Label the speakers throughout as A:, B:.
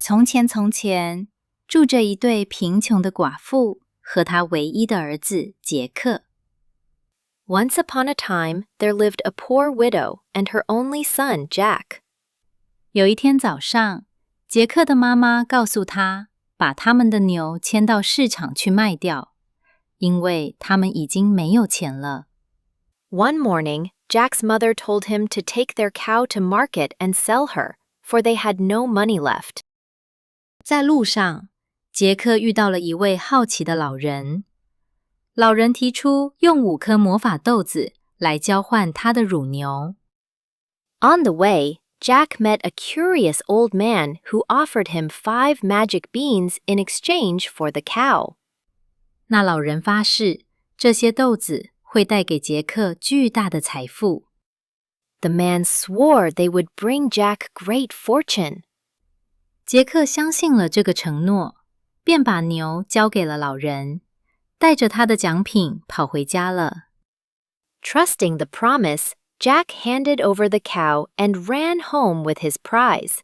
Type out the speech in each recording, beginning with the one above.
A: 从前从前，住着一对贫穷的寡妇和她唯一的儿子杰克。
B: Once upon a time, there lived a poor widow and her only son, Jack.
A: 有一天早上，杰克的妈妈告诉他，把他们的牛牵到市场去卖掉，因为他们已经没有钱了。
B: One morning, Jack's mother told him to take their cow to market and sell her, for they had no money left.
A: 在路上，杰克遇到了一位好奇的老人。老人提出用5颗魔法豆子来交换他的乳牛。
B: On the way, Jack met a curious old man who offered him 5 magic beans in exchange for the cow.
A: 那老人发誓，这些豆子会带给杰克巨大的财富。
B: The man swore they would bring Jack great fortune.
A: 杰克相信了这个承诺，便把牛交给了老人，带着他的奖品跑回家了。
B: Trusting the promise, Jack handed over the cow and ran home with his prize.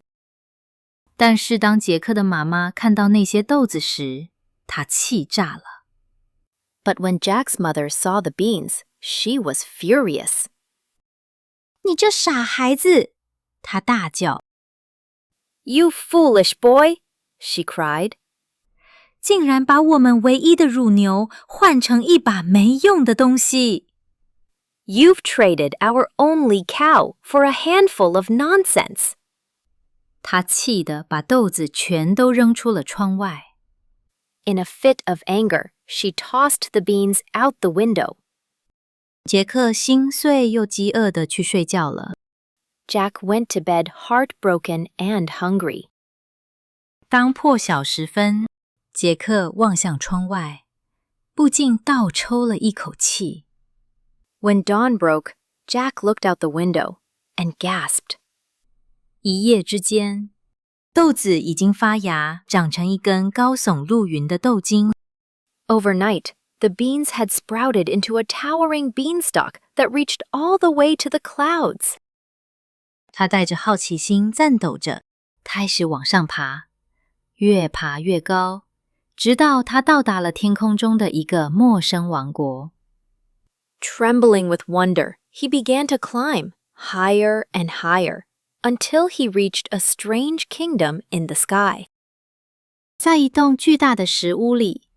A: 但是当杰克的妈妈看到那些豆子时，她气炸了。
B: But when Jack's mother saw the beans, she was furious.
A: 你这傻孩子！她大叫。
B: You foolish boy! She cried.
A: 竟然把我们唯一的乳牛换成一把没用的东西。
B: You've traded our only cow for a handful of nonsense.
A: 她气得把豆子全都扔出了窗外。
B: In a fit of anger, she tossed the beans out the window.
A: 杰克心碎又饥饿地去睡觉了。
B: Jack went to bed heartbroken and hungry.
A: 当破晓时分，杰克望向窗外，不禁倒抽了一口气。
B: When dawn broke, Jack looked out the window and gasped.
A: 一夜之间，豆子已经发芽，长成一根高耸入云的豆茎。
B: Overnight, the beans had sprouted into a towering beanstalk that reached all the way to the clouds.
A: 他带着好奇心颤抖着，开始往上爬，越爬越高，直到他到达了天空中的一个陌生王国。
B: Trembling with wonder, he began to climb, higher and higher, until he reached a strange kingdom in the sky.
A: 在一栋巨大的石屋里，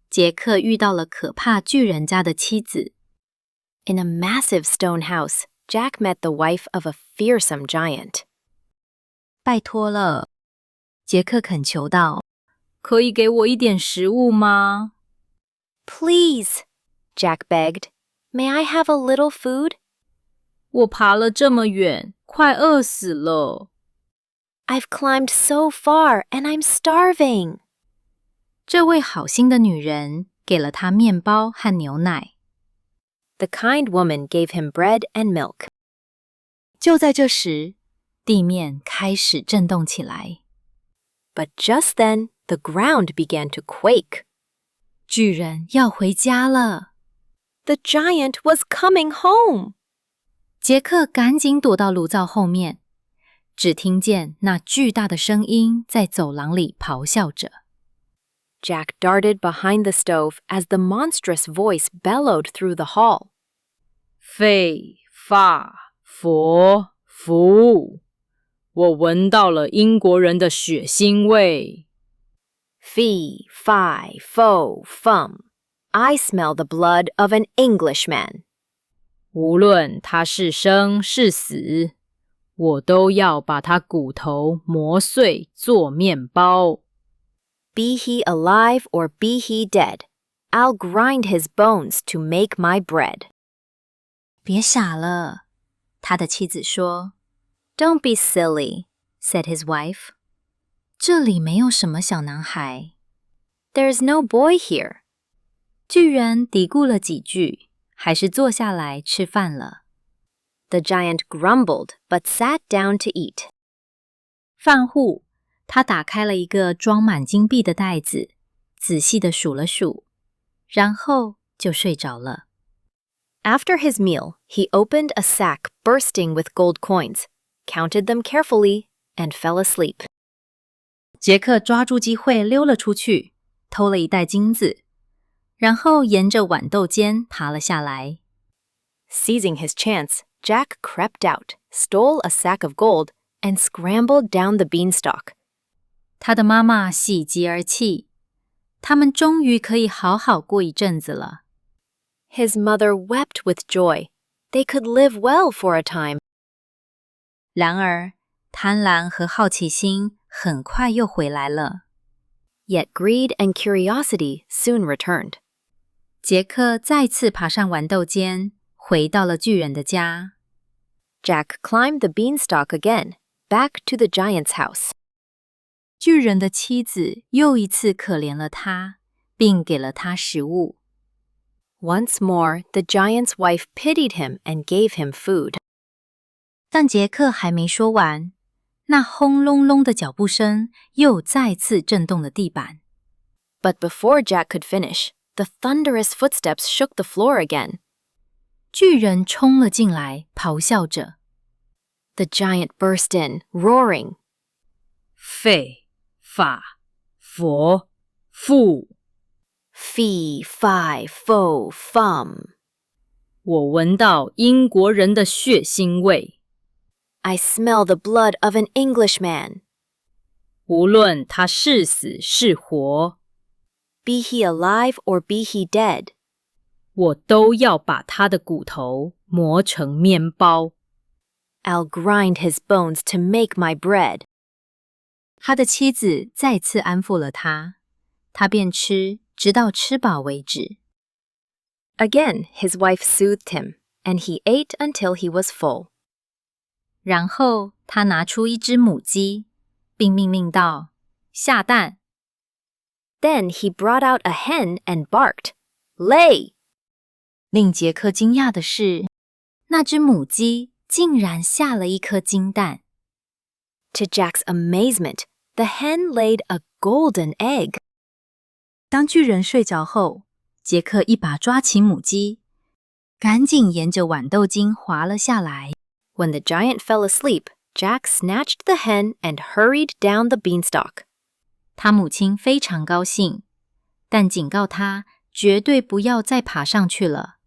A: 杰克遇到了可怕巨人家的妻子。
B: In a massive stone house, Jack met the wife of a fearsome giant.
A: 拜托了，杰克恳求道，可以给我一点食物吗？
B: Please, Jack begged. May I have a little food?
A: 我爬了这么远，快饿死了。
B: I've climbed so far and I'm starving.
A: 这位好心的女人给了他面包和牛奶。
B: The kind woman gave him bread and milk.
A: 就在这时，地面开始震动起来。
B: But just then, the ground began to quake.
A: 巨人要回家了。
B: The giant was coming home.
A: 杰克赶紧躲到炉灶后面，只听见那巨大的声音在走廊里咆哮着。
B: Jack darted behind the stove as the monstrous voice bellowed through the hall.
C: 废法佛服，我闻到了英国人的血腥味。
B: Fee, fi, fo, fum. I smell the blood of an Englishman.
C: 无论他是生是死，我都要把他骨头磨碎做面包。
B: Be he alive or be he dead, I'll grind his bones to make my bread.
A: 别傻了，他的妻子说。
B: Don't be silly, said his wife.
A: 这里没有什么小男孩。
B: There's no boy here.
A: 巨人嘀咕了几句，还是坐下来吃饭了。
B: The giant grumbled, but sat down to eat.
A: 饭后，他打开了一个装满金币的袋子，仔细地数了数，然后就睡着了。
B: After his meal, he opened a sack bursting with gold coins, counted them carefully, and fell asleep.
A: 杰克抓住机会溜了出去，偷了一袋金子，然后沿着豌豆尖爬了下来。
B: Seizing his chance, Jack crept out, stole a sack of gold, and scrambled down the beanstalk.
A: 他的妈妈喜极而泣，他们终于可以好好过一阵子了。
B: His mother wept with joy. They could live well for a time.
A: 然而，贪婪和好奇心很快又回来了。
B: Yet greed and curiosity soon returned.
A: 杰克再次爬上豌豆尖，回到了巨人的家。
B: Jack climbed the beanstalk again, back to the giant's house.
A: 巨人的妻子又一次可怜了他，并给了他食物。
B: Once more, the giant's wife pitied him and gave him food.
A: 但杰克还没说完，那轰隆隆的脚步声又再次震动了地板。
B: But before Jack could finish, the thunderous footsteps shook the floor again.
A: 巨人冲了进来，咆哮着。
B: The giant burst in, roaring.
C: 废法佛父，
B: Fee, fi, fo, fum.
C: 我闻到英国人的血腥味。
B: I smell the blood of an Englishman.
C: 无论他是死是活，
B: Be he alive or be he dead.
C: 我都要把他的骨头磨成面包。
B: I'll grind his bones to make my bread.
A: 他的妻子再次安抚了他，他便吃，直到吃饱为止。
B: Again, his wife soothed him, and he ate until he was full.
A: 然后他拿出一只母鸡，并命令道：“下蛋。”
B: Then he brought out a hen and barked, "Lay!"
A: 令杰克惊讶的是，那只母鸡竟然下了一颗金蛋。
B: To Jack's amazement, the hen laid a golden egg.
A: 当巨人睡着后，杰克一把抓起母鸡，赶紧沿着豌豆茎滑了下来。
B: When the giant fell asleep, Jack snatched the hen and hurried down the beanstalk.
A: 他母亲非常高兴，但警告他绝对不要再爬上去了。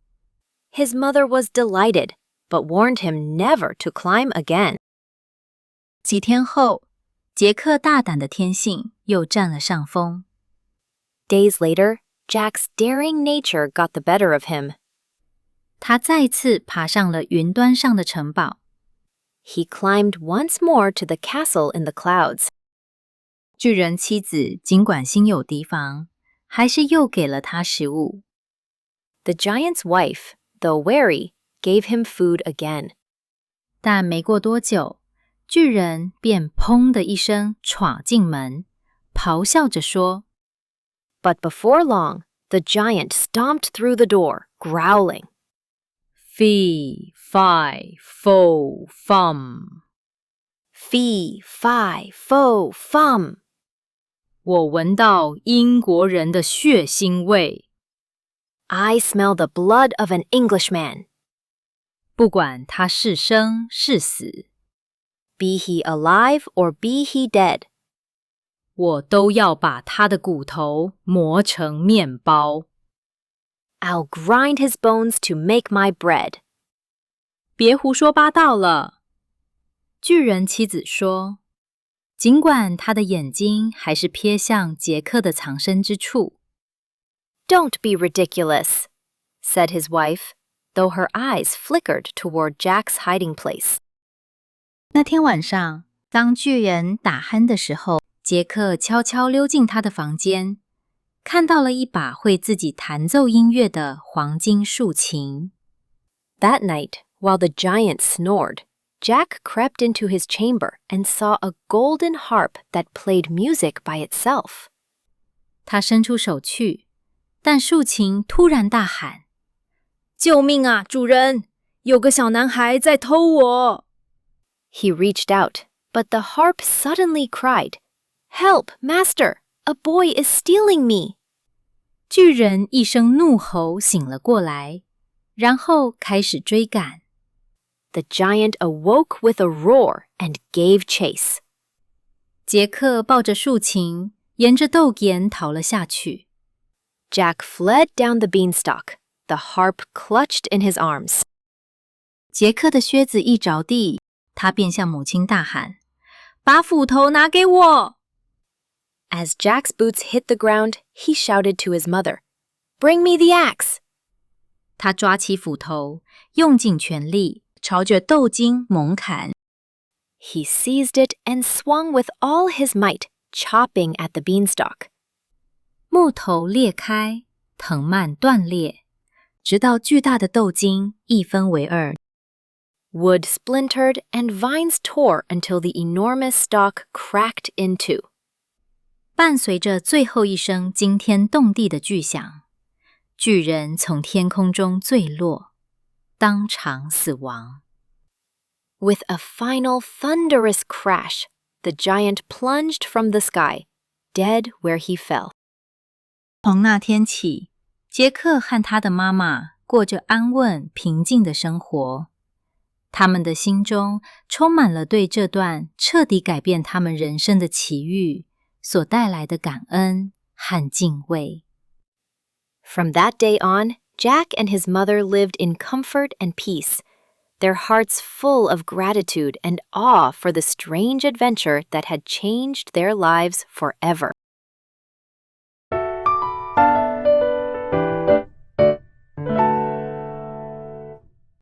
B: His mother was delighted, but warned him never to climb again.
A: 几天后，杰克大胆的天性又占了上风。
B: Days later, Jack's daring nature got the better of him.
A: 他再次爬上了云端上的城堡。
B: He climbed once more to the castle in the clouds.
A: 巨人妻子尽管心有提防，还是又给了他食物。
B: The giant's wife, though wary, gave him food again.
A: 但没过多久，巨人便砰的一声闯进门，咆哮着说
B: But before long, the giant stomped through the door, growling.
C: Fee, fi, fo, fum.
B: Fee, fi, fo, fum.
C: 我闻到英国人的血腥味。
B: I smell the blood of an Englishman.
A: 不管他是生是死，
B: Be he alive or be he dead.
C: 我都要把他的骨头磨成面包。
B: I'll grind his bones to make my bread.
C: 别胡说八道了，
A: 巨人妻子说。尽管他的眼睛还是瞥向杰克的藏身之处。
B: Don't be ridiculous, said his wife, though her eyes flickered toward Jack's hiding place.
A: 那天晚上，当巨人打鼾的时候，杰克悄悄溜进他的房间，看到了一把会自己弹奏音乐的黄金竖琴。
B: That night, while the giant snored, Jack crept into his chamber and saw a golden harp that played music by itself.
A: 他伸出手去，但竖琴突然大喊：“救命啊，主人！有个小男孩在偷我！”
B: He reached out, but the harp suddenly cried, "Help, master! A boy is stealing me!"
A: 巨人一声怒吼醒了过来，然后开始追赶。
B: The giant awoke with a roar and gave chase.
A: 杰克抱着竖琴，沿着豆沿逃了下去。
B: Jack fled down the beanstalk, the harp clutched in his arms.
A: 杰克的靴子一着地，他便向母亲大喊：“把斧头拿给我！”
B: As Jack's boots hit the ground, he shouted to his mother, "Bring me the axe!"
A: 他抓起斧头，用尽全力，朝着豆茎猛砍。
B: He seized it and swung with all his might, chopping at the beanstalk.
A: 木头裂开，藤蔓断裂，直到巨大的豆茎一分为二。
B: Wood splintered and vines tore until the enormous stalk cracked in two.
A: 伴随着最后一声惊天动地的巨响，巨人从天空中坠落，当场死亡。
B: With a final thunderous crash, the giant plunged from the sky, dead where he fell.
A: 从那天起，杰克和他的妈妈过着安稳平静的生活。他们的心中充满了对这段彻底改变他们人生的奇遇所带来的感恩和敬畏。
B: From that day on, Jack and his mother lived in comfort and peace, their hearts full of gratitude and awe for the strange adventure that had changed their lives forever.